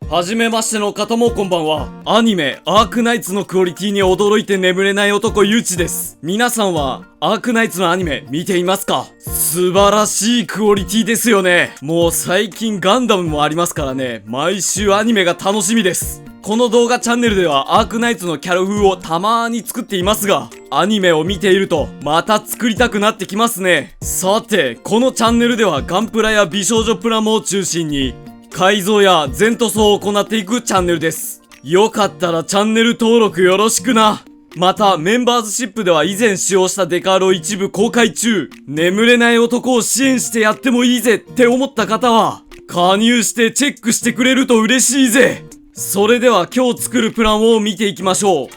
はじめましての方もこんばんは。アニメ、アークナイツのクオリティに驚いて眠れない男ゆうちです。皆さんは、アークナイツのアニメ見ていますか？素晴らしいクオリティですよね。もう最近ガンダムもありますからね、毎週アニメが楽しみです。この動画チャンネルではアークナイツのキャラ風をたまーに作っていますが、アニメを見ているとまた作りたくなってきますね。さて、このチャンネルではガンプラや美少女プラモを中心に改造や全塗装を行っていくチャンネルです。よかったらチャンネル登録よろしくな。またメンバーズシップでは以前使用したデカールを一部公開中。眠れない男を支援してやってもいいぜって思った方は加入してチェックしてくれると嬉しいぜ。それでは今日作るプラモを見ていきましょう。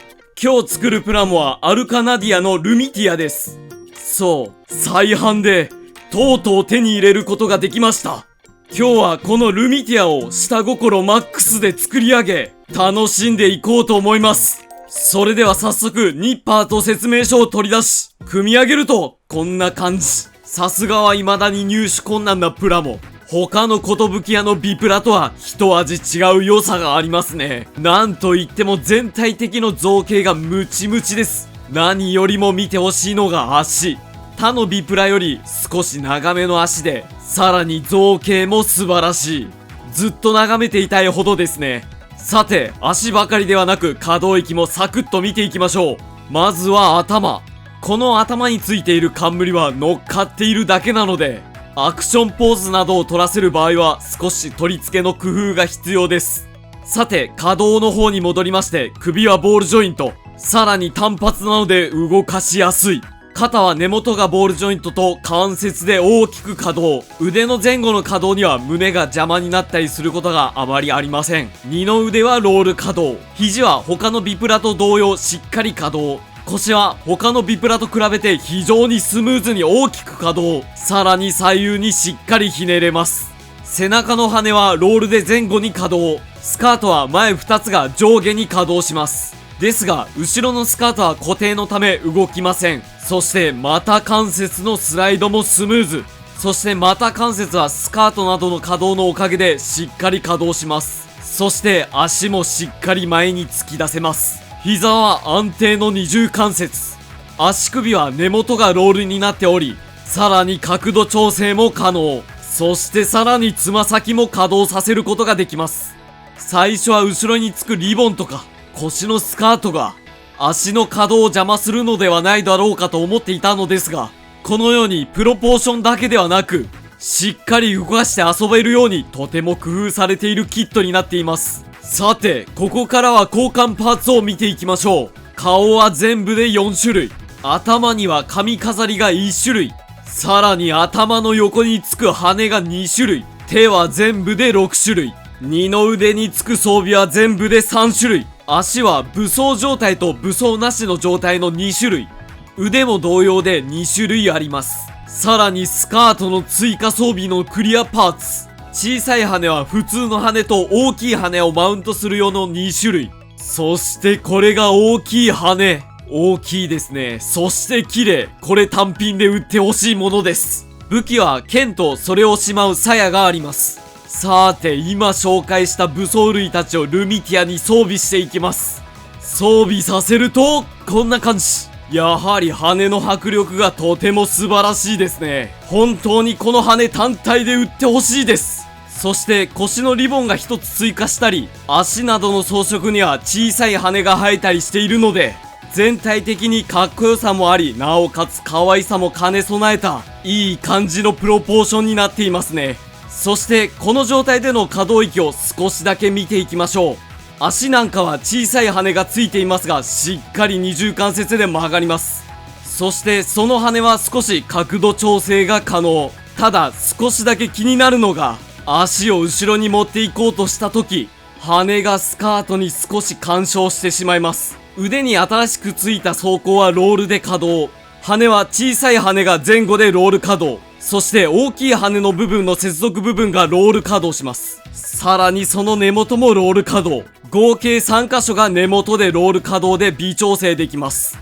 今日作るプラモはアルカナディアのルミティアです。そう、再販でとうとう手に入れることができました。今日はこのルミティアを下心マックスで作り上げ楽しんでいこうと思います。それでは早速ニッパーと説明書を取り出し組み上げるとこんな感じ。さすがは未だに入手困難なプラモ。他の寿屋のビプラとは一味違う良さがありますね。なんといっても全体的の造形がムチムチです。何よりも見てほしいのが足。他のビプラより少し長めの足で、さらに造形も素晴らしい。ずっと眺めていたいほどですね。さて、足ばかりではなく可動域もサクッと見ていきましょう。まずは頭。この頭についている冠は乗っかっているだけなので、アクションポーズなどを取らせる場合は少し取り付けの工夫が必要です。さて、可動の方に戻りまして、首はボールジョイント。さらに単発なので動かしやすい。肩は根元がボールジョイントと関節で大きく可動。腕の前後の可動には胸が邪魔になったりすることがあまりありません。二の腕はロール可動。肘は他のビプラと同様しっかり可動。腰は他のビプラと比べて非常にスムーズに大きく可動。さらに左右にしっかりひねれます。背中の羽はロールで前後に可動。スカートは前2つが上下に可動します。ですが、後ろのスカートは固定のため動きません。そして股関節のスライドもスムーズ。そして股関節はスカートなどの可動のおかげでしっかり可動します。そして足もしっかり前に突き出せます。膝は安定の二重関節。足首は根元がロールになっており、さらに角度調整も可能。そしてさらにつま先も可動させることができます。最初は後ろにつくリボンとか腰のスカートが足の可動を邪魔するのではないだろうかと思っていたのですが、このようにプロポーションだけではなくしっかり動かして遊べるようにとても工夫されているキットになっています。さて、ここからは交換パーツを見ていきましょう。顔は全部で4種類。頭には髪飾りが1種類。さらに頭の横につく羽が2種類。手は全部で6種類。二の腕につく装備は全部で3種類。足は武装状態と武装なしの状態の2種類。腕も同様で2種類あります。さらにスカートの追加装備のクリアパーツ。小さい羽は普通の羽と大きい羽をマウントする用の2種類。そしてこれが大きい羽。大きいですね。そして綺麗。これ単品で売ってほしいものです。武器は剣とそれをしまう鞘があります。さて、今紹介した武装類たちをルミティアに装備していきます。装備させるとこんな感じ。やはり羽の迫力がとても素晴らしいですね。本当にこの羽単体で売ってほしいです。そして腰のリボンが一つ追加したり、足などの装飾には小さい羽が生えたりしているので、全体的にかっこよさもあり、なおかつ可愛さも兼ね備えたいい感じのプロポーションになっていますね。そしてこの状態での可動域を少しだけ見ていきましょう。足なんかは小さい羽がついていますが、しっかり二重関節で曲がります。そしてその羽は少し角度調整が可能。ただ少しだけ気になるのが、足を後ろに持っていこうとした時、羽がスカートに少し干渉してしまいます。腕に新しくついた装甲はロールで可動。羽は小さい羽が前後でロール可動。そして大きい羽の部分の接続部分がロール可動します。さらにその根元もロール可動。合計3箇所が根元でロール可動で微調整できます。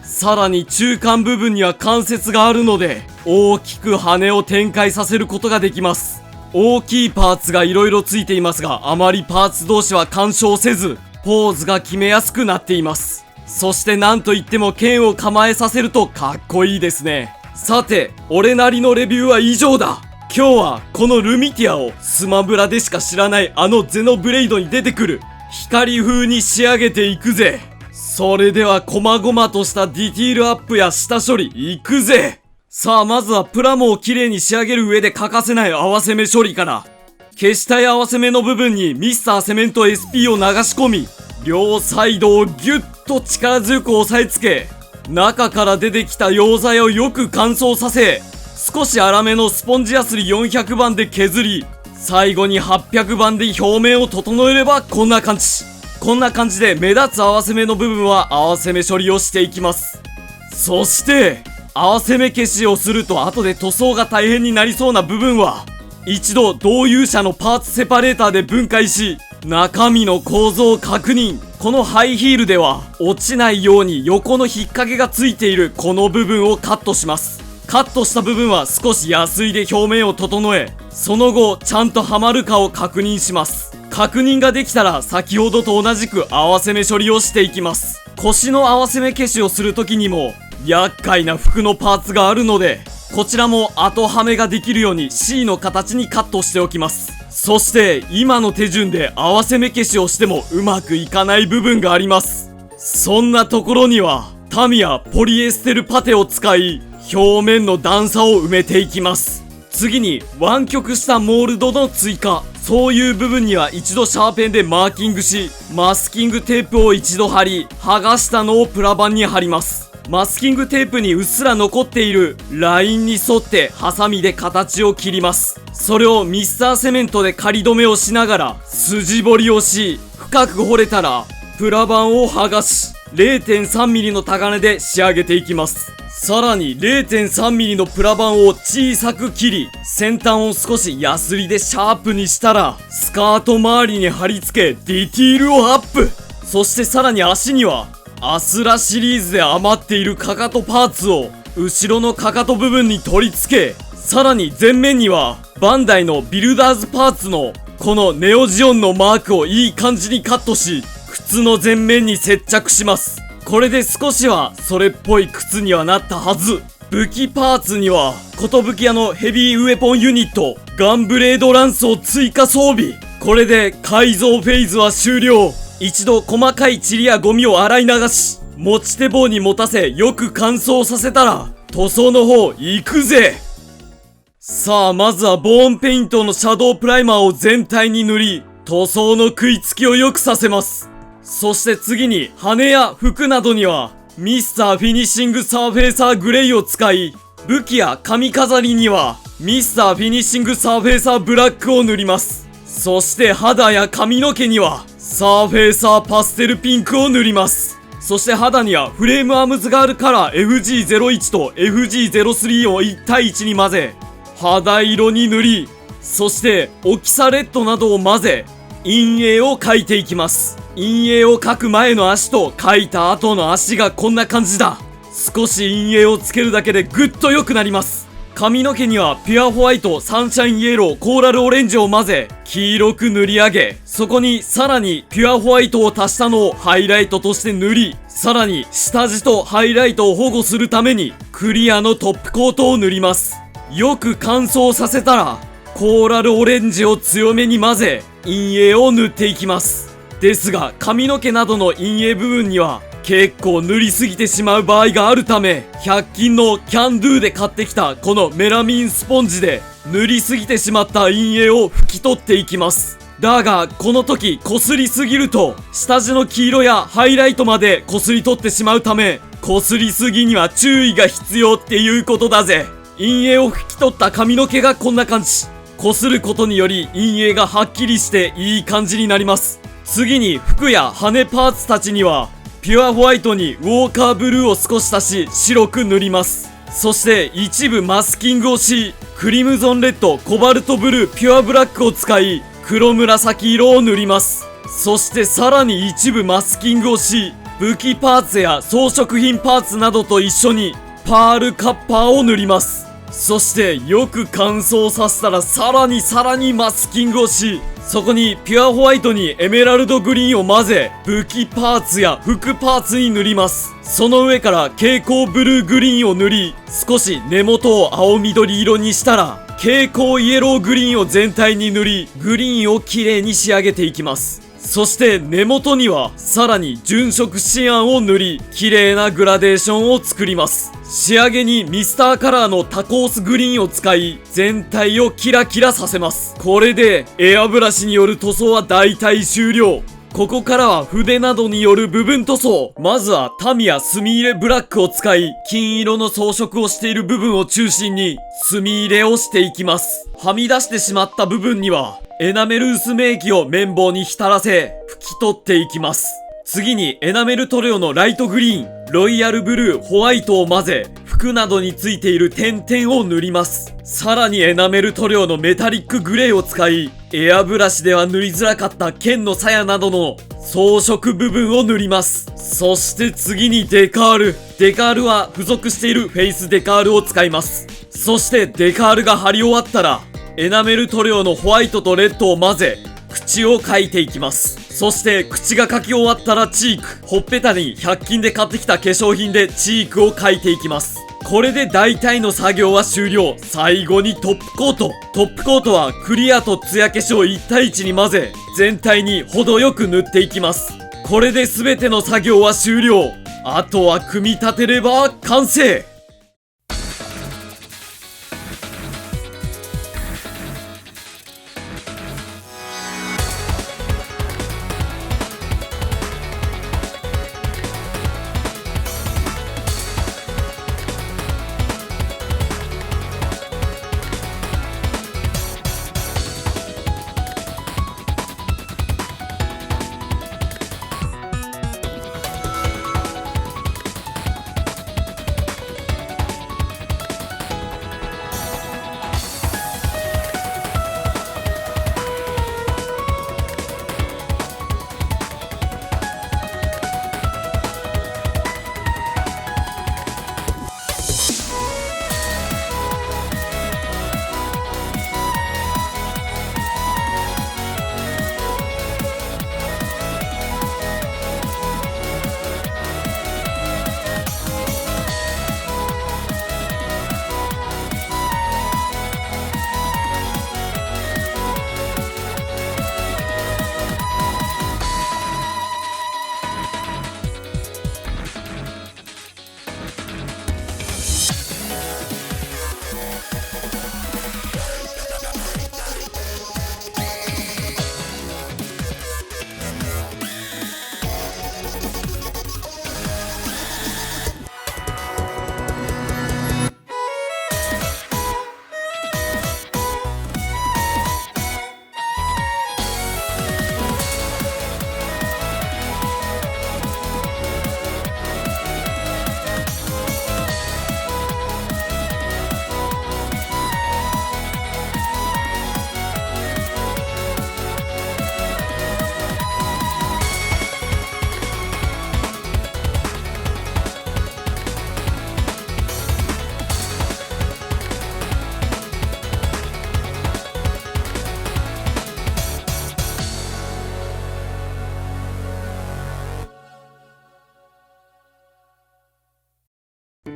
さらに中間部分には関節があるので、大きく羽を展開させることができます。大きいパーツが色々ついていますが、あまりパーツ同士は干渉せず、ポーズが決めやすくなっています。そしてなんといっても剣を構えさせるとかっこいいですね。さて、俺なりのレビューは以上だ。今日はこのルミティアをスマブラでしか知らないあのゼノブレイドに出てくる光風に仕上げていくぜ。それでは細々としたディティールアップや下処理いくぜ。さあまずはプラモを綺麗に仕上げる上で欠かせない合わせ目処理から。消したい合わせ目の部分にミスターセメント SP を流し込み、両サイドをギュッと力強く押さえつけ、中から出てきた溶剤をよく乾燥させ、少し粗めのスポンジヤスリ400番で削り、最後に800番で表面を整えればこんな感じ。こんな感じで目立つ合わせ目の部分は合わせ目処理をしていきます。そして合わせ目消しをすると後で塗装が大変になりそうな部分は一度同有者のパーツセパレーターで分解し、中身の構造を確認。このハイヒールでは落ちないように横の引っ掛けがついているこの部分をカットします。カットした部分は少しヤスリで表面を整え、その後ちゃんとはまるかを確認します。確認ができたら先ほどと同じく合わせ目処理をしていきます。腰の合わせ目消しをする時にも厄介な服のパーツがあるので、こちらも後はめができるように C の形にカットしておきます。そして今の手順で合わせ目消しをしてもうまくいかない部分があります。そんなところにはタミヤポリエステルパテを使い、表面の段差を埋めていきます。次に湾曲したモールドの追加。そういう部分には一度シャーペンでマーキングし、マスキングテープを一度貼り、剥がしたのをプラ板に貼ります。マスキングテープにうっすら残っているラインに沿ってハサミで形を切ります。それをミスターセメントで仮止めをしながら筋彫りをし、深く掘れたらプラ板を剥がし 0.3mm の高値で仕上げていきます。さらに 0.3mm のプラ板を小さく切り、先端を少しヤスリでシャープにしたらスカート周りに貼り付けディティールをアップ。そしてさらに足にはアスラシリーズで余っているかかとパーツを後ろのかかと部分に取り付け、さらに前面にはバンダイのビルダーズパーツのこのネオジオンのマークをいい感じにカットし、靴の前面に接着します。これで少しはそれっぽい靴にはなったはず。武器パーツには寿屋のヘビーウェポンユニットガンブレードランスを追加装備。これで改造フェーズは終了。一度細かい塵やゴミを洗い流し、持ち手棒に持たせよく乾燥させたら塗装の方行くぜ。さあまずはボーンペイントのシャドウプライマーを全体に塗り、塗装の食いつきを良くさせます。そして次に羽や服などにはミスターフィニッシングサーフェイサーグレイを使い、武器や髪飾りにはミスターフィニッシングサーフェイサーブラックを塗ります。そして肌や髪の毛にはサーフェイサーパステルピンクを塗ります。そして肌にはフレームアームズガールカラー FG01 と FG03 を1対1に混ぜ肌色に塗り、そしてオキサレッドなどを混ぜ陰影を描いていきます。陰影を描く前の足と描いた後の足がこんな感じだ。少し陰影をつけるだけでぐっと良くなります。髪の毛にはピュアホワイト、サンシャインイエロー、コーラルオレンジを混ぜ黄色く塗り上げ、そこにさらにピュアホワイトを足したのをハイライトとして塗り、さらに下地とハイライトを保護するためにクリアのトップコートを塗ります。よく乾燥させたらコーラルオレンジを強めに混ぜ陰影を塗っていきます。ですが髪の毛などの陰影部分には結構塗りすぎてしまう場合があるため、100均のキャンドゥで買ってきたこのメラミンスポンジで塗りすぎてしまった陰影を拭き取っていきます。だがこの時擦りすぎると下地の黄色やハイライトまで擦り取ってしまうため、擦りすぎには注意が必要っていうことだぜ。陰影を拭き取った髪の毛がこんな感じ。擦ることにより陰影がはっきりしていい感じになります。次に服や羽パーツたちにはピュアホワイトにウォーカーブルーを少し足し白く塗ります。そして一部マスキングをし、クリムゾンレッド、コバルトブルー、ピュアブラックを使い黒紫色を塗ります。そしてさらに一部マスキングをし、武器パーツや装飾品パーツなどと一緒にパールカッパーを塗ります。そしてよく乾燥させたらさらにマスキングをし、そこにピュアホワイトにエメラルドグリーンを混ぜ、武器パーツや服パーツに塗ります。その上から蛍光ブルーグリーンを塗り、少し根元を青緑色にしたら、蛍光イエローグリーンを全体に塗り、グリーンをきれいに仕上げていきます。そして根元にはさらに純色シアンを塗り、綺麗なグラデーションを作ります。仕上げにミスターカラーのタコースグリーンを使い、全体をキラキラさせます。これでエアブラシによる塗装は大体終了。ここからは筆などによる部分塗装。まずはタミヤ墨入れブラックを使い、金色の装飾をしている部分を中心に墨入れをしていきます。はみ出してしまった部分にはエナメル薄め液を綿棒に浸らせ拭き取っていきます。次にエナメル塗料のライトグリーン、ロイヤルブルー、ホワイトを混ぜ、服などについている点々を塗ります。さらにエナメル塗料のメタリックグレーを使い、エアブラシでは塗りづらかった剣の鞘などの装飾部分を塗ります。そして次にデカール。デカールは付属しているフェイスデカールを使います。そしてデカールが貼り終わったら、エナメル塗料のホワイトとレッドを混ぜ、口を描いていきます。そして口が描き終わったらチーク、ほっぺたに100均で買ってきた化粧品でチークを描いていきます。これで大体の作業は終了。最後にトップコート。トップコートはクリアとツヤ化粧を1対1に混ぜ、全体に程よく塗っていきます。これで全ての作業は終了。あとは組み立てれば完成。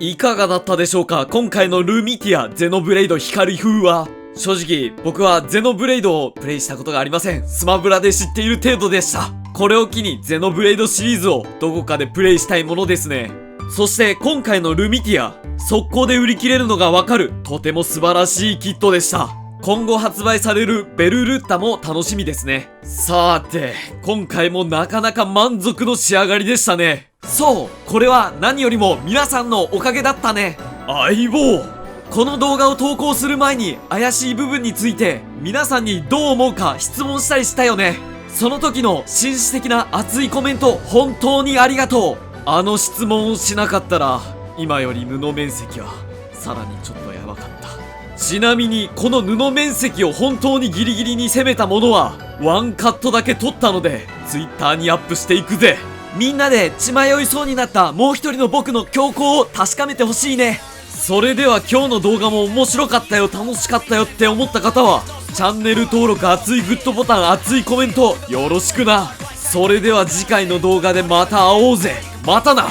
いかがだったでしょうか。今回のルミティアゼノブレイド光風は、正直僕はゼノブレイドをプレイしたことがありません。スマブラで知っている程度でした。これを機にゼノブレイドシリーズをどこかでプレイしたいものですね。そして今回のルミティア、速攻で売り切れるのがわかる、とても素晴らしいキットでした。今後発売されるベルルッタも楽しみですね。さーて、今回もなかなか満足の仕上がりでしたね。そう、これは何よりも皆さんのおかげだったね。相棒。この動画を投稿する前に怪しい部分について皆さんにどう思うか質問したりしたよね。その時の紳士的な熱いコメント本当にありがとう。あの質問をしなかったら今より布面積はさらにちょっとやばかった。ちなみにこの布面積を本当にギリギリに攻めたものはワンカットだけ撮ったので Twitter にアップしていくぜ。みんなで血迷いそうになったもう一人の僕の強行を確かめてほしいね。それでは今日の動画も面白かったよ、楽しかったよって思った方は、チャンネル登録、熱いグッドボタン、熱いコメント、よろしくな。それでは次回の動画でまた会おうぜ。またな。